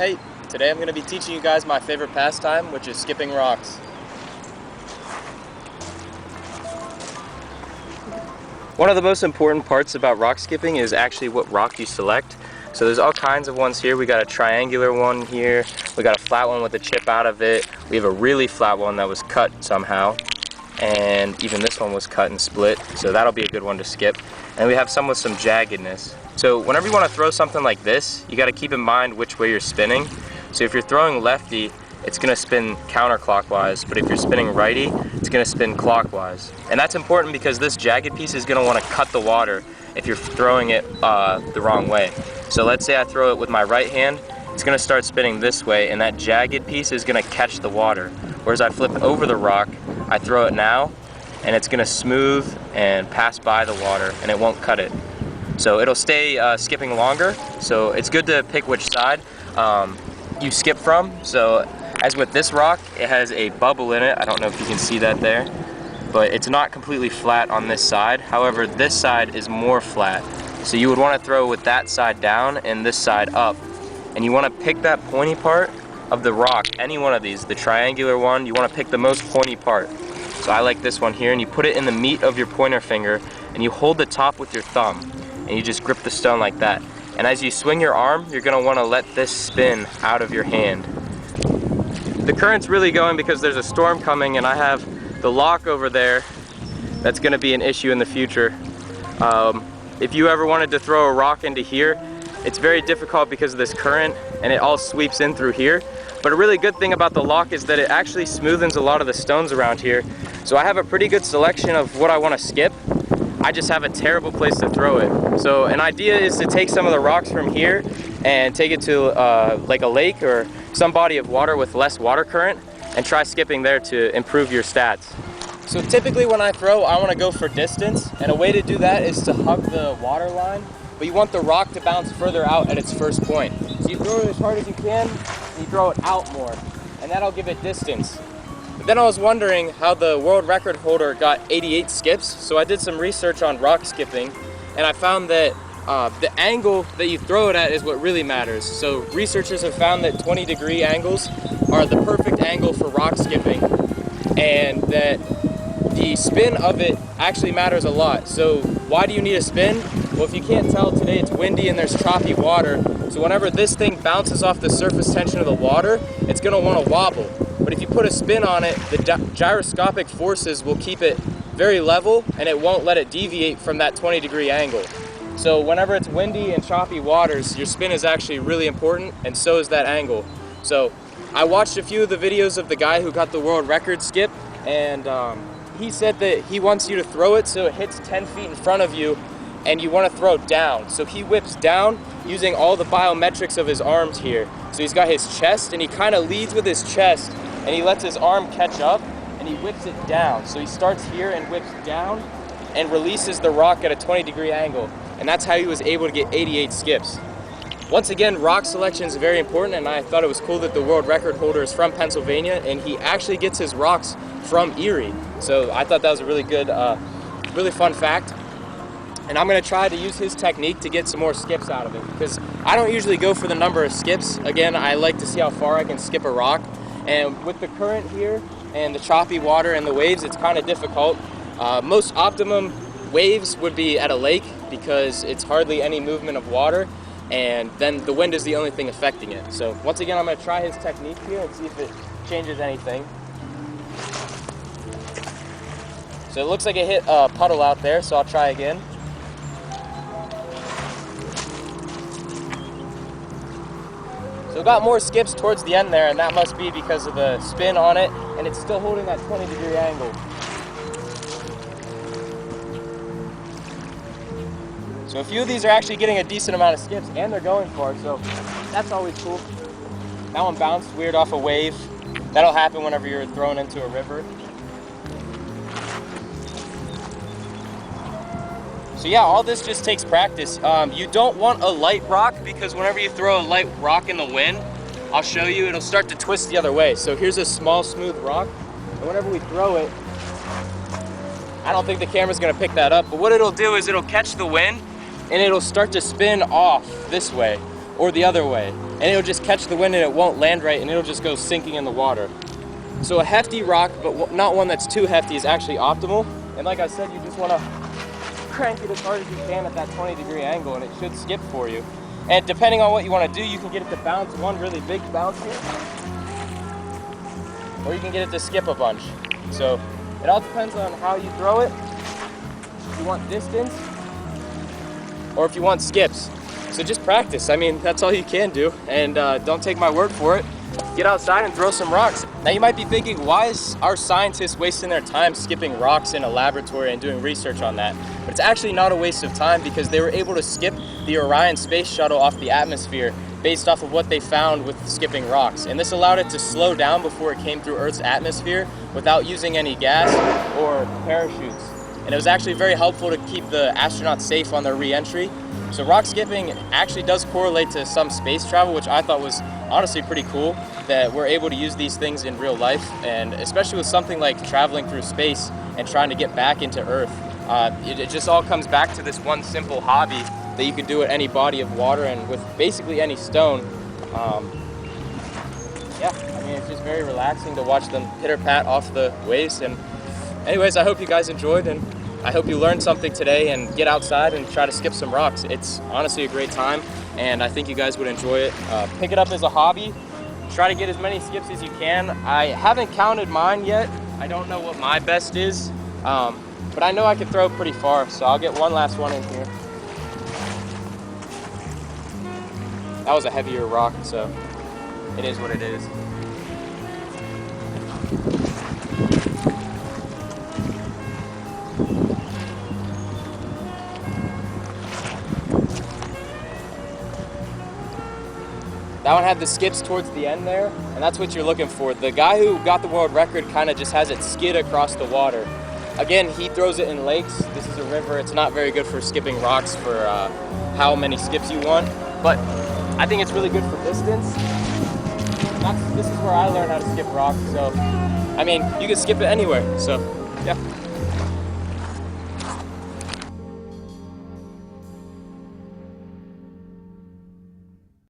Hey, today I'm going to be teaching you guys my favorite pastime, which is skipping rocks. One of the most important parts about rock skipping is actually what rock you select. So there's all kinds of ones here. We got a triangular one here, we got a flat one with a chip out of it, we have a really flat one that was cut somehow, and even this one was cut and split, so that'll be a good one to skip. And we have some with some jaggedness. So whenever you want to throw something like this, you got to keep in mind which way you're spinning. So if you're throwing lefty, it's going to spin counterclockwise, but if you're spinning righty, it's going to spin clockwise. And that's important because this jagged piece is going to want to cut the water if you're throwing it the wrong way. So let's say I throw it with my right hand, it's going to start spinning this way, and that jagged piece is going to catch the water. Whereas I flip over the rock, I throw it now, and it's going to smooth and pass by the water, and it won't cut it. So it'll stay skipping longer, so it's good to pick which side you skip from. So as with this rock, it has a bubble in it. I don't know if you can see that there, but it's not completely flat on this side. However, this side is more flat. So you would want to throw with that side down and this side up. And you want to pick that pointy part of the rock, any one of these, the triangular one, you want to pick the most pointy part. So I like this one here, and you put it in the meat of your pointer finger, and you hold the top with your thumb, and you just grip the stone like that. And as you swing your arm, you're going to want to let this spin out of your hand. The current's really going because there's a storm coming, and I have the lock over there. That's going to be an issue in the future. If you ever wanted to throw a rock into here, it's very difficult because of this current, and it all sweeps in through here. But a really good thing about the lock is that it actually smoothens a lot of the stones around here. So I have a pretty good selection of what I want to skip. I just have a terrible place to throw it. So an idea is to take some of the rocks from here and take it to like a lake or some body of water with less water current, and try skipping there to improve your stats. So typically when I throw, I want to go for distance, and a way to do that is to hug the water line, but you want the rock to bounce further out at its first point. So you throw it as hard as you can, and you throw it out more, and that'll give it distance. But then I was wondering how the world record holder got 88 skips, so I did some research on rock skipping, and I found that the angle that you throw it at is what really matters. So researchers have found that 20-degree angles are the perfect angle for rock skipping, and that the spin of it actually matters a lot. So why do you need a spin? Well, if you can't tell, today it's windy and there's choppy water, so whenever this thing bounces off the surface tension of the water, it's going to want to wobble. But if you put a spin on it, the gyroscopic forces will keep it very level, and it won't let it deviate from that 20-degree angle. So whenever it's windy and choppy waters, your spin is actually really important, and so is that angle. So I watched a few of the videos of the guy who got the world record skip, and he said that he wants you to throw it so it hits 10 feet in front of you, and you want to throw it down. So he whips down using all the biometrics of his arms here. So he's got his chest, and he kind of leads with his chest, and he lets his arm catch up, and he whips it down. So he starts here and whips down and releases the rock at a 20-degree angle. And that's how he was able to get 88 skips. Once again, rock selection is very important, and I thought it was cool that the world record holder is from Pennsylvania, and he actually gets his rocks from Erie. So I thought that was a really good, really fun fact. And I'm going to try to use his technique to get some more skips out of it, because I don't usually go for the number of skips. Again, I like to see how far I can skip a rock, and with the current here and the choppy water and the waves, it's kind of difficult. Most optimum waves would be at a lake because it's hardly any movement of water, and then the wind is the only thing affecting it. So once again, I'm going to try his technique here and see if it changes anything. So it looks like it hit a puddle out there, so I'll try again. So it got more skips towards the end there, and that must be because of the spin on it, and it's still holding that 20-degree angle. So a few of these are actually getting a decent amount of skips, and they're going far, so that's always cool. That one bounced weird off a wave. That'll happen whenever you're thrown into a river. So yeah, all this just takes practice. You don't want a light rock, because whenever you throw a light rock in the wind, I'll show you, it'll start to twist the other way. So here's a small, smooth rock, and whenever we throw it, I don't think the camera's gonna pick that up, but what it'll do is it'll catch the wind, and it'll start to spin off this way or the other way. and it'll just catch the wind and it won't land right, and it'll just go sinking in the water. So a hefty rock, but not one that's too hefty, is actually optimal. And like I said, you just want to crank it as hard as you can at that 20-degree angle, and it should skip for you. And depending on what you want to do, you can get it to bounce one really big bounce here, or you can get it to skip a bunch. So it all depends on how you throw it. If you want distance, or if you want skips. So just practice. I mean, that's all you can do, and don't take my word for it. Get outside and throw some rocks. Now you might be thinking, why is our scientists wasting their time skipping rocks in a laboratory and doing research on that? But it's actually not a waste of time, because they were able to skip the Orion space shuttle off the atmosphere based off of what they found with skipping rocks. And this allowed it to slow down before it came through Earth's atmosphere without using any gas or parachutes. And it was actually very helpful to keep the astronauts safe on their re-entry. So rock skipping actually does correlate to some space travel, which I thought was honestly pretty cool, that we're able to use these things in real life, and especially with something like traveling through space and trying to get back into Earth. It just all comes back to this one simple hobby that you can do at any body of water and with basically any stone. Yeah, I mean, it's just very relaxing to watch them pitter-pat off the waves. And anyways, I hope you guys enjoyed, and I hope you learned something today and get outside and try to skip some rocks. It's honestly a great time, and I think you guys would enjoy it. Pick it up as a hobby. Try to get as many skips as you can. I haven't counted mine yet. I don't know what my best is, but I know I can throw pretty far, so I'll get one last one in here. That was a heavier rock, so it is what it is. That one had the skips towards the end there, and that's what you're looking for. The guy who got the world record kind of just has it skid across the water. Again, he throws it in lakes. This is a river. It's not very good for skipping rocks for how many skips you want, but I think it's really good for distance. This is where I learned how to skip rocks, so I mean, you can skip it anywhere, so yeah.